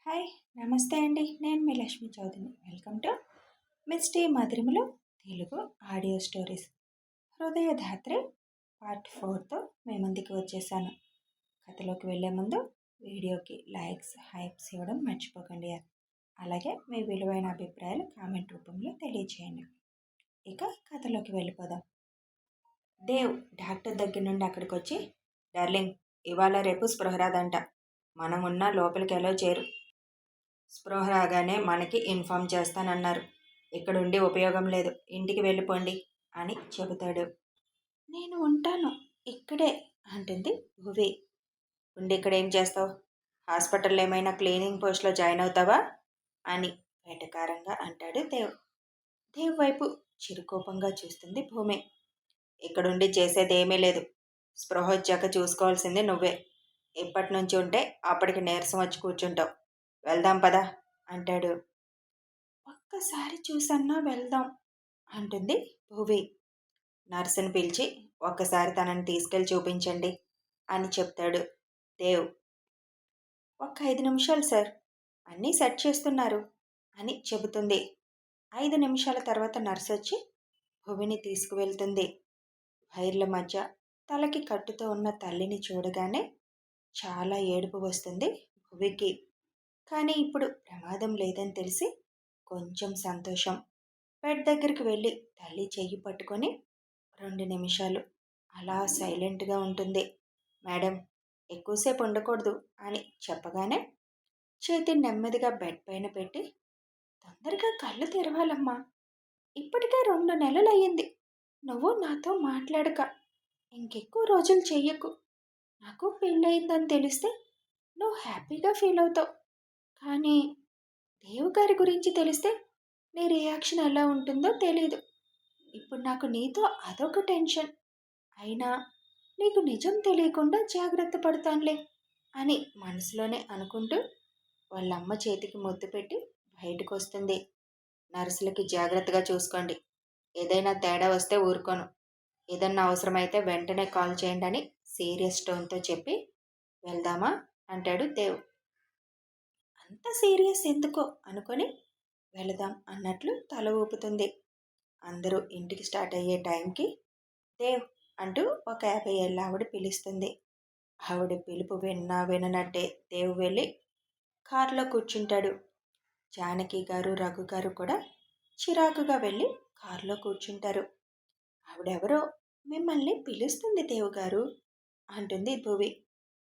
Hi నమస్తే అండి. నేను మీ లక్ష్మీ చౌదరిని. వెల్కమ్ టు మిస్టీ మధురిమలు Telugu audio stories. Hrudayadhatri part 4తో మీ ముందుకు వచ్చేసాను. కథలోకి వెళ్ళే ముందు వీడియోకి లైక్స్ హైప్స్ ఇవ్వడం మర్చిపోకండి. అలాగే మీ విలువైన అభిప్రాయాలు కామెంట్ రూపంలో తెలియచేయండి. ఇక కథలోకి వెళ్ళిపోదాం. దేవ్ డాక్టర్ దగ్గర నుండి అక్కడికి వచ్చి, డార్లింగ్, ఇవాళ రేపు స్పృహ రాదంట, మనం ఉన్న లోపలికి ఎలా చేరు, స్పృహ రాగానే మనకి ఇన్ఫామ్ చేస్తానన్నారు. ఇక్కడుండి ఉపయోగం లేదు, ఇంటికి వెళ్ళిపోండి అని చెబుతాడు. నేను ఉంటాను ఇక్కడే అంటుంది భువి. ఉండి ఇక్కడ ఏం చేస్తావు? హాస్పిటల్లో ఏమైనా క్లీనింగ్ పోస్ట్లో జాయిన్ అవుతావా అని వెటకారంగా అంటాడు దేవ్. దేవ్ వైపు చిరుకోపంగా చూస్తుంది భూమి. ఇక్కడుండి చేసేది ఏమీ లేదు, స్పృహ వచ్చాక చూసుకోవాల్సింది నువ్వే. ఇప్పటి నుంచి ఉంటే అప్పటికి నీరసం వచ్చి కూర్చుంటావు. వెళ్దాం పదా అంటాడు. ఒక్కసారి చూసన్నా వెళ్దాం అంటుంది భువి. నర్సుని పిలిచి ఒక్కసారి తనని తీసుకెళ్ళి చూపించండి అని చెప్తాడు దేవ్. ఒక్క 5 నిమిషాలు సార్, అన్నీ సెట్ చేస్తున్నారు అని చెబుతుంది. 5 నిమిషాల తర్వాత నర్సు వచ్చి భువిని తీసుకువెళ్తుంది. వైర్ల మధ్య తలకి కట్టుతో ఉన్న తల్లిని చూడగానే చాలా ఏడుపు వస్తుంది భువికి. కానీ ఇప్పుడు ప్రమాదం లేదని తెలిసి కొంచెం సంతోషం. బెడ్ దగ్గరికి వెళ్ళి తల్లి చెయ్యి పట్టుకొని 2 నిమిషాలు అలా సైలెంట్గా ఉంటుంది. మేడం, ఎక్కువసేపు ఉండకూడదు అని చెప్పగానే చేతిని నెమ్మదిగా బెడ్ పైన పెట్టి, తొందరగా కళ్ళు తెరవాలమ్మా, ఇప్పటికే 2 నెలలు అయ్యింది నువ్వు నాతో మాట్లాడక, ఇంకెక్కువ రోజులు చెయ్యకు. నాకు పెళ్ళయిందని తెలిస్తే నువ్వు హ్యాపీగా ఫీల్ అవుతావు, కానీ దేవు గారి గురించి తెలిస్తే నీ రియాక్షన్ ఎలా ఉంటుందో తెలీదు. ఇప్పుడు నాకు నీతో అదొక టెన్షన్. అయినా నీకు నిజం తెలియకుండా జాగ్రత్త పడతానులే అని మనసులోనే అనుకుంటూ వాళ్ళమ్మ చేతికి ముద్దు పెట్టి బయటకు వస్తుంది. నర్సులకి జాగ్రత్తగా చూసుకోండి, ఏదైనా తేడా వస్తే ఊరుకోను, ఏదన్నా అవసరమైతే వెంటనే కాల్ చేయండి అని సీరియస్ టోన్తో చెప్పి వెళ్దామా అంటాడు దేవ్. అంత సీరియస్ ఎందుకో అనుకొని వెళదాం అన్నట్లు తల ఊపుతుంది. అందరూ ఇంటికి స్టార్ట్ అయ్యే టైంకి దేవ్ అంటూ ఒక 50 ఏళ్ళ ఆవిడ పిలుస్తుంది. ఆవిడ పిలుపు విన్నా విననట్టే దేవ్ వెళ్ళి కారులో కూర్చుంటాడు. జానకి గారు రఘు గారు కూడా చిరాకుగా వెళ్ళి కారులో కూర్చుంటారు. ఆవిడెవరో మిమ్మల్ని పిలుస్తుంది దేవ్ గారు అంటుంది భువి.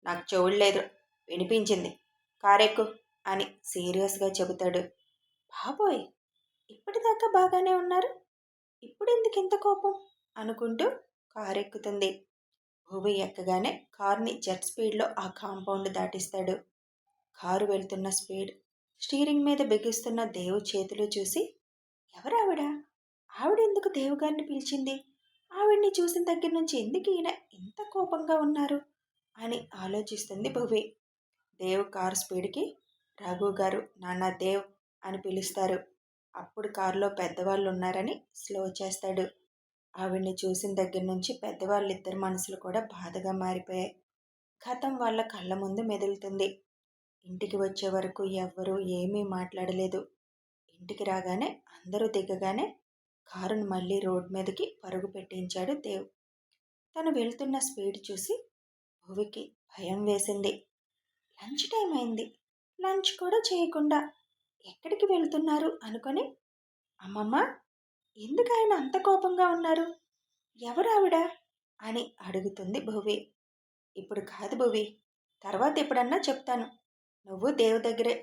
నాకు చెవులేదు, వినిపించింది, కారెక్కు అని సీరియస్గా చెబుతాడు. బాబోయ్, ఇప్పటిదాకా బాగానే ఉన్నారు, ఇప్పుడు ఎందుకు ఇంత కోపం అనుకుంటూ కారు ఎక్కుతుంది. భూమి ఎక్కగానే కారుని జెట్ స్పీడ్లో ఆ కాంపౌండ్ దాటిస్తాడు. కారు వెళ్తున్న స్పీడ్, స్టీరింగ్ మీద బిగిస్తున్న దేవు చేతులు చూసి, ఎవరావిడ, ఆవిడెందుకు దేవుగారిని పిలిచింది, ఆవిడ్ని చూసిన దగ్గర నుంచి ఎందుకు ఈయన ఇంత కోపంగా ఉన్నారు అని ఆలోచిస్తుంది భువి. దేవ్ కారు స్పీడ్కి రఘు గారు నాన్న దేవ్ అని పిలుస్తారు. అప్పుడు కారులో పెద్దవాళ్ళు ఉన్నారని స్లో చేస్తాడు. ఆవిడ్ని చూసిన దగ్గర నుంచి పెద్దవాళ్ళిద్దరు మనసులు కూడా బాధగా మారిపోయాయి. గతం వాళ్ళ కళ్ళ ముందు మెదులుతుంది. ఇంటికి వచ్చే వరకు ఎవ్వరూ ఏమీ మాట్లాడలేదు. ఇంటికి రాగానే అందరూ దిగగానే కారును మళ్ళీ రోడ్ మీదకి పరుగు పెట్టించాడు దేవ్. తను వెళ్తున్న స్పీడ్ చూసి భువికి భయం వేసింది. లంచ్ టైం అయింది, లంచ్ కూడా చేయకుండా ఎక్కడికి వెళ్తున్నారు అనుకొని, అమ్మమ్మ, ఎందుకు ఆయన అంత కోపంగా ఉన్నారు, ఎవరావిడ అని అడుగుతుంది భువి. ఇప్పుడు కాదు భువి, తర్వాత ఎప్పుడన్నా చెప్తాను, నువ్వు దేవు దగ్గరే,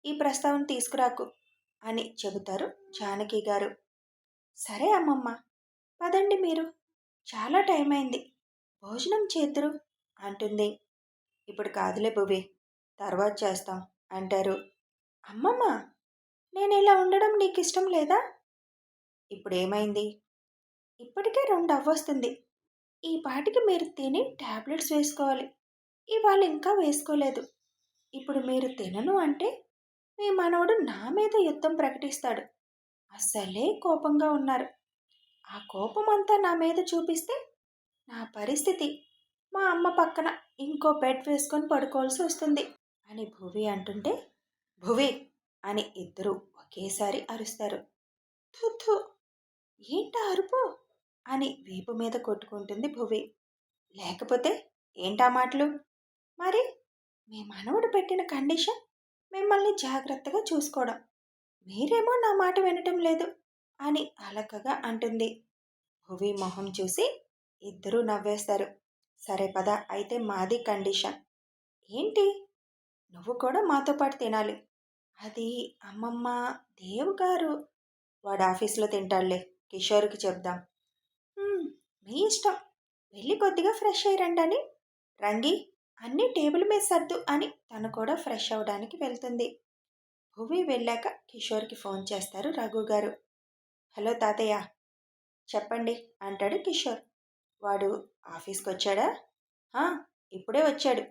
ఈ ప్రస్తావన తీసుకురాకు అని చెబుతారు జానకి గారు. సరే అమ్మమ్మ, పదండి మీరు, చాలా టైం అయింది, భోజనం చేద్దురు అంటుంది. ఇప్పుడు కాదులే భువి, తర్వాత చేస్తాం అంటారు. అమ్మమ్మ, నేను ఇలా ఉండడం నీకు ఇష్టం లేదా? ఇప్పుడు ఏమైంది? ఇప్పటికే 2 అవ్వొస్తుంది, ఈ పాటికి మీరు తిని ట్యాబ్లెట్స్ వేసుకోవాలి, ఇవాళ ఇంకా వేసుకోలేదు. ఇప్పుడు మీరు తినను అంటే మీ మనవడు నా మీద యుద్ధం ప్రకటిస్తాడు. అస్సలే కోపంగా ఉన్నారు. ఆ కోపం అంతా నా మీద చూపిస్తే నా పరిస్థితి మా అమ్మ పక్కన ఇంకో బెడ్ వేసుకొని పడుకోవాల్సి వస్తుంది అని భువి అంటుంటే భువి అని ఇద్దరూ ఒకేసారి అరుస్తారు. థు థు, ఏంటా అరుపు అని వీపు మీద కొట్టుకుంటుంది భువి. లేకపోతే ఏంటా మాటలు? మరి మీ మనవడు పెట్టిన కండిషన్ మిమ్మల్ని జాగ్రత్తగా చూసుకోవడం. మీరేమో నా మాట వినటం లేదు అని అలకగా అంటుంది. భువి మొహం చూసి ఇద్దరూ నవ్వేస్తారు. సరే పద, అయితే మాది కండిషన్. ఏంటి? నువ్వు కూడా మాతో పాటు తినాలి. అది అమ్మమ్మ, దేవ్ గారు వాడు ఆఫీస్లో తింటాడులే, కిషోర్కి చెప్దాం. "హ్మ్, మీ ఇష్టం, వెళ్ళి కొద్దిగా ఫ్రెష్ అయ్యి అని రంగి అన్నీ టేబుల్ మీద సర్దు అని తను కూడా ఫ్రెష్ అవ్వడానికి వెళ్తుంది. భువి వెళ్ళాక కిషోర్కి ఫోన్ చేస్తారు రఘు గారు. హలో తాతయ్య, చెప్పండి అంటాడు కిషోర్. వాడు ఆఫీస్కి వచ్చాడా? "ఆ, ఇప్పుడే వచ్చాడు.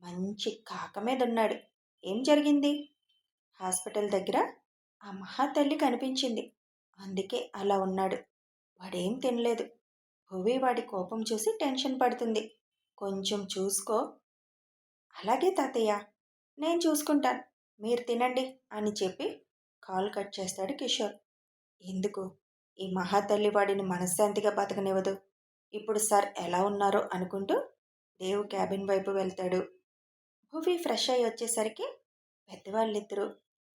మంచి కాక మీద ఉన్నాడు. ఏం జరిగింది?" హాస్పిటల్ దగ్గర ఆ మహాతల్లి కనిపించింది. అందుకే అలా ఉన్నాడు. వాడేం తినలేదు. భువి వాడి కోపం చూసి టెన్షన్ పడుతుంది. కొంచెం చూసుకో. అలాగే తాతయ్య, నేను చూసుకుంటాను, మీరు తినండి అని చెప్పి కాల్ కట్ చేస్తాడు కిషోర్. ఎందుకు ఈ మహాతల్లి వాడిని మనశ్శాంతిగా బతకనివ్వదు? ఇప్పుడు సార్ ఎలా ఉన్నారో అనుకుంటూ దేవు క్యాబిన్ వైపు వెళ్తాడు. భువి ఫ్రెష్ అయ్యి వచ్చేసరికి పెద్దవాళ్ళిద్దరూ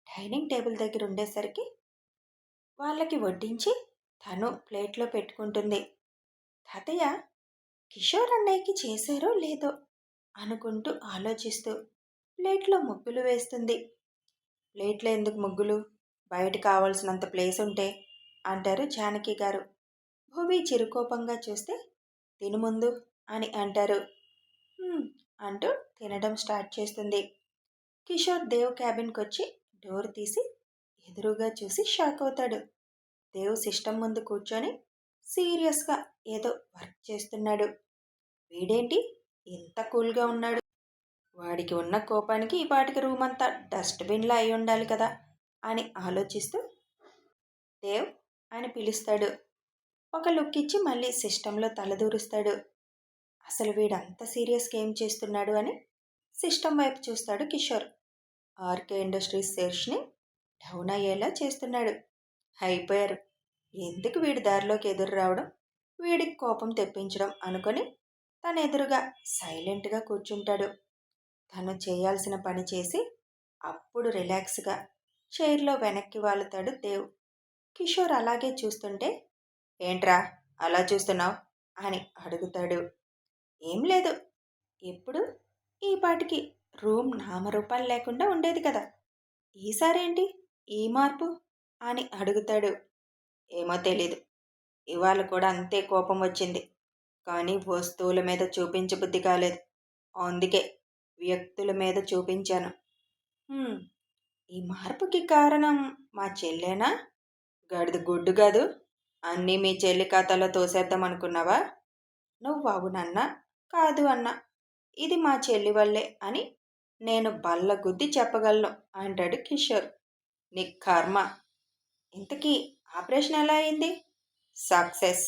డైనింగ్ టేబుల్ దగ్గర ఉండేసరికి వాళ్ళకి వడ్డించి తను ప్లేట్లో పెట్టుకుంటుంది. తాతయ్య, కిషోర్ అన్నయ్యకి చేశారో లేదో అనుకుంటూ ఆలోచిస్తూ ప్లేట్లో ముగ్గులు వేస్తుంది. ప్లేట్లో ఎందుకు ముగ్గులు? బయట కావాల్సినంత ప్లేస్ ఉంటే అంటారు జానకి గారు. భువి చిరుకోపంగా చూస్తే తిను ముందు అని అంటారు. "హ్మ్" అంటూ తినడం స్టార్ట్ చేస్తుంది. కిషోర్ దేవ్ క్యాబిన్కి వచ్చి డోర్ తీసి ఎదురుగా చూసి షాక్ అవుతాడు. దేవ్ సిస్టమ్ ముందు కూర్చొని సీరియస్గా ఏదో వర్క్ చేస్తున్నాడు. వీడేంటి ఇంత కూల్గా ఉన్నాడు? వాడికి ఉన్న కోపానికి ఈ పాటికి రూమ్ అంతా డస్ట్బిన్లా అయి ఉండాలి కదా అని ఆలోచిస్తూ దేవ్ అని పిలుస్తాడు. ఒక లుక్ ఇచ్చి మళ్ళీ సిస్టంలో తలదూరుస్తాడు. అసలు వీడంత సీరియస్గా ఏం చేస్తున్నాడు అని సిస్టమ్ వైపు చూస్తాడు కిషోర్. ఆర్కే ఇండస్ట్రీస్ షేర్స్ని డౌన్ అయ్యేలా చేస్తున్నాడు. అయిపోయారు. ఎందుకు వీడి దారిలోకి ఎదురు రావడం, వీడికి కోపం తెప్పించడం అనుకొని తన ఎదురుగా సైలెంట్గా కూర్చుంటాడు. తను చేయాల్సిన పని చేసి అప్పుడు రిలాక్స్గా చైర్లో వెనక్కి వాలుతాడు దేవ్. కిషోర్ అలాగే చూస్తుంటే, ఏంట్రా అలా చూస్తున్నావు అని అడుగుతాడు. ఏం లేదు, ఎప్పుడు ఈ పాటికి రూమ్ నామరూపాలు లేకుండా ఉండేది కదా, ఈసారేంటి ఈ మార్పు అని అడుగుతాడు. ఏమో తెలీదు, ఇవాళ కూడా అంతే కోపం వచ్చింది. కానీ వస్తువుల మీద చూపించబుద్ధి కాలేదు. అందుకే వ్యక్తుల మీద చూపించాను. "హ్మ్, ఈ మార్పుకి కారణం మా చెల్లేనా? గడిద గుడ్డు కాదు, అన్నీ మీ చెల్లి ఖాతాలో తోసేద్దాం అనుకున్నావా? నువ్వు అవునన్నా కాదు అన్నా ఇది మా చెల్లి వల్లే అని నేను బల్ల గుద్ది చెప్పగలను" అంటాడు కిషోర్. "నీ కర్మ. ఇంతకీ ఆపరేషన్ ఎలా అయింది?" "సక్సెస్."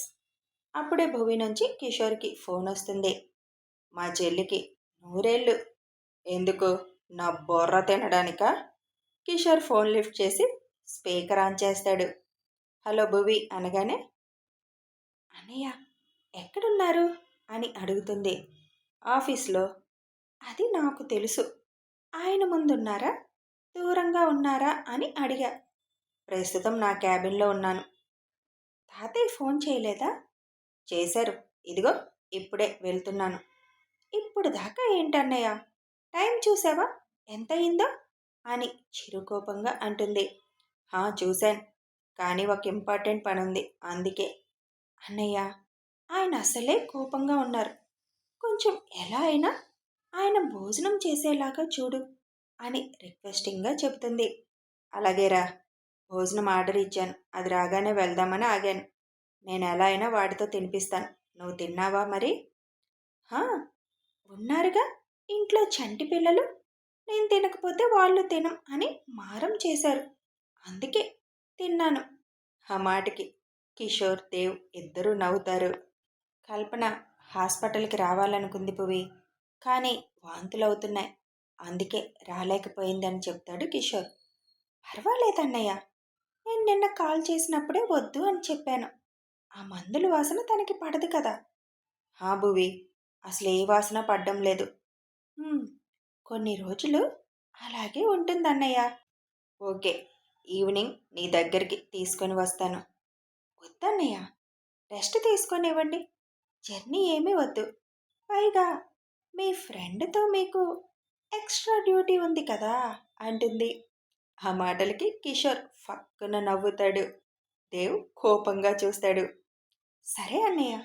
అప్పుడే భువి నుంచి కిషోర్కి ఫోన్ వస్తుంది. "మా చెల్లికి 100 ఏళ్ళు." "ఎందుకు, నా బొర్ర తినడానికా?" కిషోర్ ఫోన్ లిఫ్ట్ చేసి స్పీకర్ ఆన్ చేస్తాడు. హలో భువి అనగానే, "అన్నయ్య ఎక్కడున్నారు?" అని అడుగుతుంది. "ఆఫీస్లో." "అది నాకు తెలుసు. ఆయన ముందున్నారా, దూరంగా ఉన్నారా అని అడిగా." "ప్రస్తుతం నా క్యాబిన్లో ఉన్నాను." "తాతయ్య ఫోన్ చేయలేదా?" "చేశారు, ఇదిగో ఇప్పుడే వెళ్తున్నాను." "ఇప్పుడు దాకా ఏంటన్నయ్య, టైం చూసావా ఎంతయిందో?" అని చిరుకోపంగా అంటుంది. చూశాను, కానీ ఒక ఇంపార్టెంట్ పని ఉంది, అందుకే." "అన్నయ్య, ఆయన అసలే కోపంగా ఉన్నారు. కొంచెం ఎలా అయినా ఆయన భోజనం చేసేలాగా చూడు" అని రిక్వెస్టింగ్గా చెబుతుంది. "అలాగేరా, భోజనం ఆర్డర్ ఇచ్చాను, అది రాగానే వెళ్దామని ఆగాను. నేను ఎలా అయినా వాడితో తినిపిస్తాను. నువ్వు తిన్నావా మరి?" "హా, ఉన్నారుగా ఇంట్లో చంటి పిల్లలు, నేను తినకపోతే వాళ్ళు తినం అని మారం చేశారు, అందుకే తిన్నాను." ఆ మాటకి కిషోర్, దేవ్ ఇద్దరూ నవ్వుతారు. కల్పన హాస్పిటల్కి రావాలనుకుంది పువి, కానీ వాంతులవుతున్నాయి. అందుకే రాలేకపోయిందని చెప్తాడు కిషోర్. పర్వాలేదన్నయ్య, నేను నిన్న కాల్ చేసినప్పుడే వద్దు అని చెప్పాను. ఆ మందుల వాసన తనకి పడదు కదా. హా భువి, అసలు ఏ వాసన పడ్డం లేదు. "హ్మ్, కొన్ని రోజులు అలాగే ఉంటుందన్నయ్య. ఓకే, ఈవినింగ్ నీ దగ్గరికి తీసుకొని వస్తాను. వద్దన్నయ్య, రెస్ట్ తీసుకొనివ్వండి. జర్నీ ఏమీ వద్దు. పైగా మీ ఫ్రెండ్తో మీకు ఎక్స్ట్రా డ్యూటీ ఉంది కదా అంటుంది. ఆ మాటలకి కిషోర్ ఫక్కున నవ్వుతాడు. దేవ్ కోపంగా చూస్తాడు. సరే అన్నయ్య,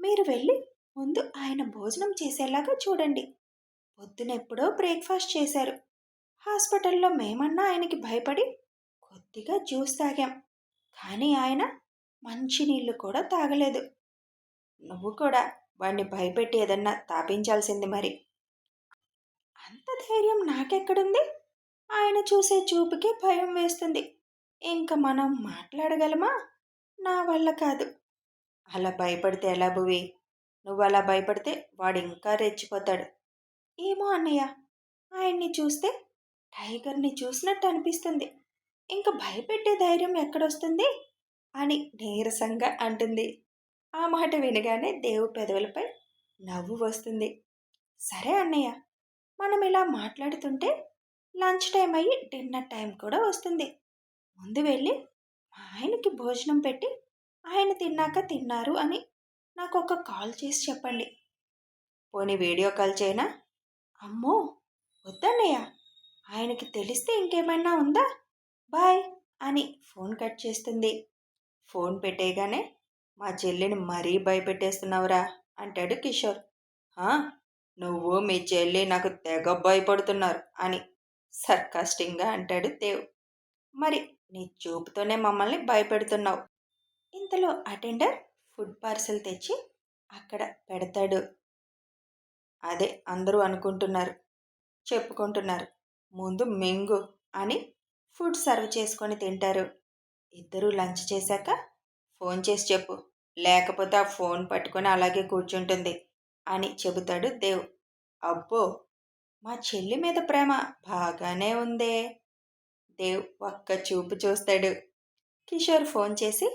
మీరు వెళ్ళి ముందు ఆయన భోజనం చేసేలాగా చూడండి. పొద్దునెప్పుడో బ్రేక్ఫాస్ట్ చేశారు. హాస్పిటల్లో మేమన్నా ఆయనకి భయపడి కొద్దిగా జ్యూస్ తాగాం. కానీ ఆయన మంచినీళ్ళు కూడా తాగలేదు. నువ్వు కూడా వాణ్ణి భయపెట్టి ఏదన్నా తాపించాల్సింది మరి. అంత ధైర్యం నాకెక్కడుంది? ఆయన చూసే చూపుకే భయం వేస్తుంది. ఇంక మనం మాట్లాడగలమా? నా వల్ల కాదు. అలా భయపడితే ఎలా భువి? నువ్వు అలా భయపడితే వాడు ఇంకా రెచ్చిపోతాడు. ఏమో అన్నయ్య, ఆయన్ని చూస్తే టైగర్ని చూసినట్టు అనిపిస్తుంది. ఇంక భయపెట్టే ధైర్యం ఎక్కడొస్తుంది అని నీరసంగా అంటుంది. ఆ మాట వినగానే దేవు పెదవులపై నవ్వు వస్తుంది. సరే అన్నయ్య, మనం ఇలా మాట్లాడుతుంటే లంచ్ టైం అయ్యి డిన్నర్ టైం కూడా వస్తుంది. ముందు వెళ్ళి మా ఆయనకి భోజనం పెట్టి ఆయన తిన్నాక తిన్నారు అని నాకు ఒక కాల్ చేసి చెప్పండి. పోనీ వీడియో కాల్ చేయనా? అమ్మో, వద్దన్నయ్య, ఆయనకి తెలిస్తే ఇంకేమైనా ఉందా? బాయ్ అని ఫోన్ కట్ చేస్తుంది. ఫోన్ పెట్టేయగానే మా చెల్లిని మరీ భయపెట్టేస్తున్నావురా అంటాడు కిషోర్. "హా, నువ్వు మీ చెల్లి నాకు తెగ భయపడుతున్నారు అని సర్కాస్టింగ్గా అంటాడు దేవ్. మరి నీ చూపుతోనే మమ్మల్ని భయపెడుతున్నావు. ఇంతలో అటెండర్ ఫుడ్ పార్సల్ తెచ్చి అక్కడ పెడతాడు. అదే అందరూ అనుకుంటున్నారు, చెప్పుకుంటున్నారు. ముందు మింగు అని ఫుడ్ సర్వ్ చేసుకొని తింటారు. ఇద్దరూ లంచ్ చేశాక ఫోన్ చేసి చెప్పు, లేకపోతే ఆ ఫోన్ పట్టుకొని అలాగే కూర్చుంటుంది అని చెబుతాడు దేవ్. అబ్బో, మా చెల్లి మీద ప్రేమ బాగానే ఉందే. దేవ్ ఒక్క చూపు చూస్తాడు. కిషోర్ ఫోన్ చేసి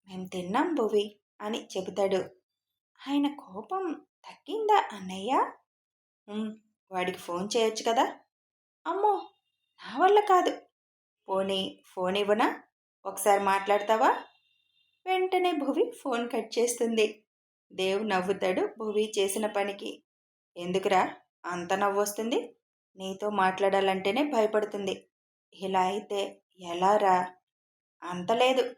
మేము తిన్నాం భువి అని చెబుతాడు. ఆయన కోపం తగ్గిందా అన్నయ్య? "ఉమ్, వాడికి ఫోన్ చేయొచ్చు కదా." అమ్మో, నా వల్ల కాదు. పోనీ ఫోన్ ఇవ్వనా? ఒకసారి మాట్లాడతావా? వెంటనే భువి ఫోన్ కట్ చేస్తుంది. దేవ్ నవ్వుతాడు భువి చేసిన పనికి. ఎందుకురా అంత నవ్వొస్తుంది? నీతో మాట్లాడాలంటేనే భయపడుతుంది. ఇలా అయితే ఎలా రా? అంత లేదు.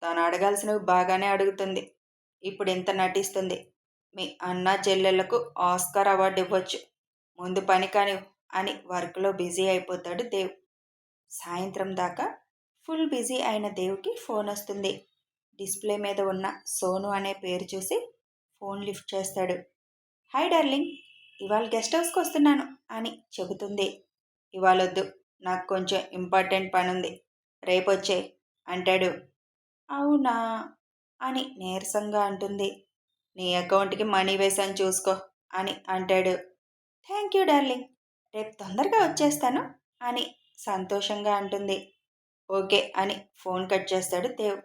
తను అడగాల్సినవి బాగానే అడుగుతుంది. ఇప్పుడు ఇంత నటిస్తుంది. మీ అన్న చెల్లెళ్లకు ఆస్కార్ అవార్డు ఇవ్వచ్చు. ముందు పని కానివ్వు అని వర్క్లో బిజీ అయిపోతాడు దేవ్. సాయంత్రం దాకా ఫుల్ బిజీ అయిన దేవ్కి ఫోన్ వస్తుంది. డిస్ప్లే మీద ఉన్న సోను అనే పేరు చూసి ఫోన్ లిఫ్ట్ చేస్తాడు. హాయ్ డార్లింగ్, ఇవాళ గెస్ట్ హౌస్కి వస్తున్నాను అని చెబుతుంది. ఇవాళొద్దు, నాకు కొంచెం ఇంపార్టెంట్ పనుంది, రేపొచ్చే అంటాడు. అవునా అని నీరసంగా అంటుంది. నీ అకౌంట్కి మనీ వేసాను చూసుకో అని అంటాడు. థ్యాంక్ యూ డార్లింగ్, రేపు తొందరగా వచ్చేస్తాను అని సంతోషంగా అంటుంది. ఓకే అని ఫోన్ కట్ చేస్తాడు దేవ్.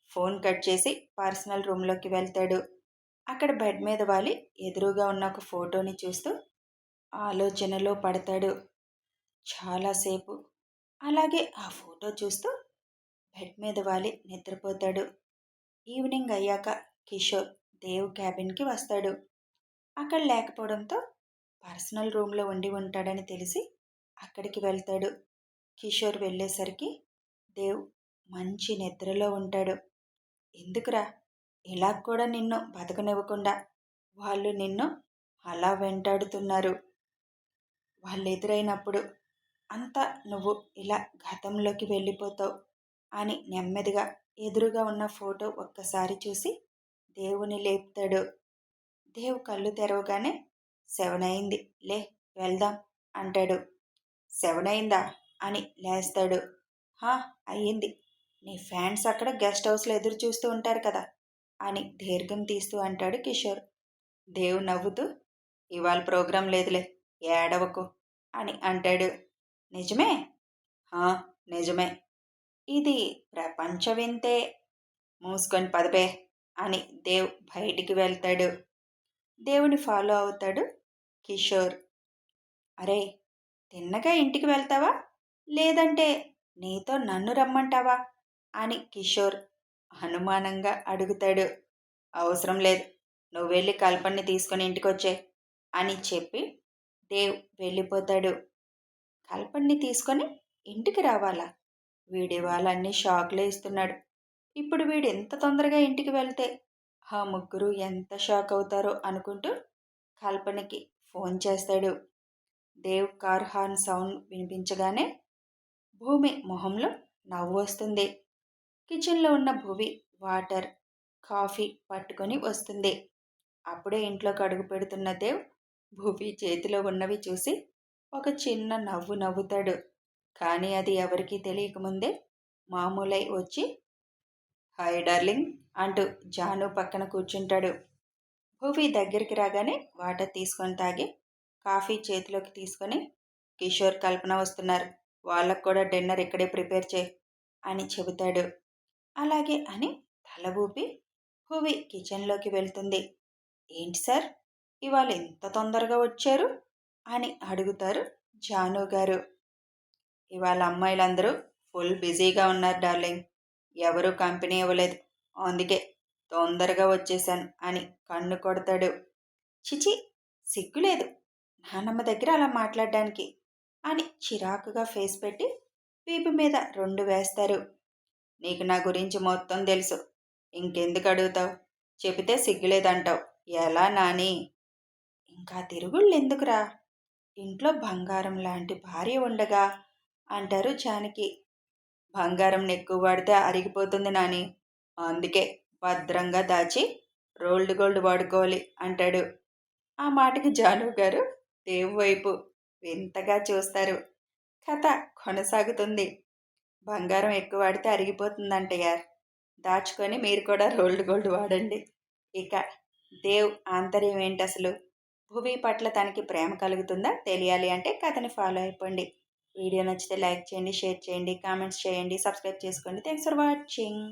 ఫోన్ కట్ చేసి పర్సనల్ రూమ్లోకి వెళ్తాడు. అక్కడ బెడ్ మీద వాలి ఎదురుగా ఉన్న ఒక ఫోటోని చూస్తూ ఆలోచనలో పడతాడు చాలాసేపు. అలాగే ఆ ఫోటో చూస్తూ బెడ్ మీద వాలి నిద్రపోతాడు. ఈవినింగ్ అయ్యాక కిషోర్ దేవ్ క్యాబిన్కి వస్తాడు. అక్కడ లేకపోవడంతో పర్సనల్ రూమ్లో ఉండి ఉంటాడని తెలిసి అక్కడికి వెళ్తాడు. కిషోర్ వెళ్ళేసరికి దేవ్ మంచి నిద్రలో ఉంటాడు. ఎందుకురా ఇలా కూడా నిన్ను బతకనివ్వకుండా వాళ్ళు నిన్ను అలా వెంటాడుతున్నారు? వాళ్ళు ఎదురైనప్పుడు అంతా నువ్వు ఇలా గతంలోకి వెళ్ళిపోతావు అని నెమ్మదిగా ఎదురుగా ఉన్న ఫోటో ఒక్కసారి చూసి దేవుని లేపుతాడు. దేవ్ కళ్ళు తెరవగానే 7 అయింది, లే వెళ్దాం అంటాడు. 7 అయిందా అని లేస్తాడు. హా, అయ్యింది. నీ ఫ్యాన్స్ అక్కడ గెస్ట్ హౌస్లో ఎదురు చూస్తూ ఉంటారు కదా అని దీర్ఘం తీస్తూ అంటాడు కిషోర్. దేవ్ నవ్వుతూ, ఇవాళ ప్రోగ్రాం లేదులే, ఏడవకు అని అంటాడు. నిజమే. "హా, నిజమే. ఇది ప్రపంచ వింతే. మూసుకొని పదపే" అని దేవ్ బయటికి వెళ్తాడు. దేవుని ఫాలో అవుతాడు కిషోర్. అరే, తిన్నగా ఇంటికి వెళ్తావా, లేదంటే నీతో నన్ను రమ్మంటావా అని కిషోర్ అనుమానంగా అడుగుతాడు. అవసరం లేదు, నువ్వు వెళ్ళి కల్పన్ని తీసుకొని ఇంటికొచ్చే అని చెప్పి దేవ్ వెళ్ళిపోతాడు. కల్పన్ని తీసుకొని ఇంటికి రావాలా? వీడి వాళ్ళన్నీ షాక్లే ఇస్తున్నాడు. ఇప్పుడు వీడు ఎంత తొందరగా ఇంటికి వెళ్తే ఆ ముగ్గురు ఎంత షాక్ అవుతారో అనుకుంటూ కల్పనకి ఫోన్ చేస్తాడు. దేవ్ కార్ హార్న్ సౌండ్ వినిపించగానే భూమి మొహంలో నవ్వు వస్తుంది. కిచెన్లో ఉన్న భువి వాటర్, కాఫీ పట్టుకొని వస్తుంది. అప్పుడే ఇంట్లోకి అడుగు పెడుతున్న దేవ్ భువి చేతిలో ఉన్నవి చూసి ఒక చిన్న నవ్వు నవ్వుతాడు. కానీ అది ఎవరికీ తెలియకముందే మామూలై వచ్చి హాయ్ డార్లింగ్ అంటూ జాను పక్కన కూర్చుంటాడు. భువి దగ్గరికి రాగానే వాటర్ తీసుకొని తాగి కాఫీ చేతిలోకి తీసుకొని కిషోర్, కల్పన వస్తున్నారు, వాళ్ళకు కూడా డిన్నర్ ఇక్కడే ప్రిపేర్ చేయి అని చెబుతాడు. అలాగే అని తల ఊపి భువి కిచెన్లోకి వెళ్తుంది. ఏంటి సార్, ఇవాళ ఎంత తొందరగా వచ్చారు అని అడుగుతారు జాను గారు. ఇవాళ అమ్మాయిలందరూ ఫుల్ బిజీగా ఉన్నారు డార్లింగ్, ఎవరూ కంపెనీ ఇవ్వలేదు, అందుకే తొందరగా వచ్చేసాను అని కన్ను కొడతాడు. చిచి, సిగ్గులేదు నానమ్మ దగ్గర అలా మాట్లాడడానికి అని చిరాకుగా ఫేస్ పెట్టి వీపు మీద 2 వేస్తారు. నీకు నా గురించి మొత్తం తెలుసు, ఇంకెందుకు అడుగుతావు, చెబితే సిగ్గులేదంటావు, ఎలా నాని? ఇంకా తిరుగుళ్ళు ఎందుకురా, ఇంట్లో బంగారం లాంటి భార్య ఉండగా అంటారు జానకి. బంగారం ఎక్కువ వాడితే అరిగిపోతుంది నాని, అందుకే భద్రంగా దాచి రోల్డ్ గోల్డ్ వాడుకోవాలి అంటాడు. ఆ మాటకి జాను గారు దేవు వైపు వింతగా చూస్తారు. కథ కొనసాగుతుంది. బంగారం ఎక్కువ వాడితే అరిగిపోతుందంట యార్, దాచుకొని మీరు కూడా రోల్డ్ గోల్డ్ వాడండి. ఇక దేవ్ ఆంతర్యం ఏంటి అసలు, భువి పట్ల తనకి ప్రేమ కలుగుతుందా తెలియాలి అంటే కథని ఫాలో అయిపోండి. వీడియో నచ్చితే లైక్ చేయండి, షేర్ చేయండి, కామెంట్స్ చేయండి, సబ్స్క్రైబ్ చేసుకోండి. Thanks for watching.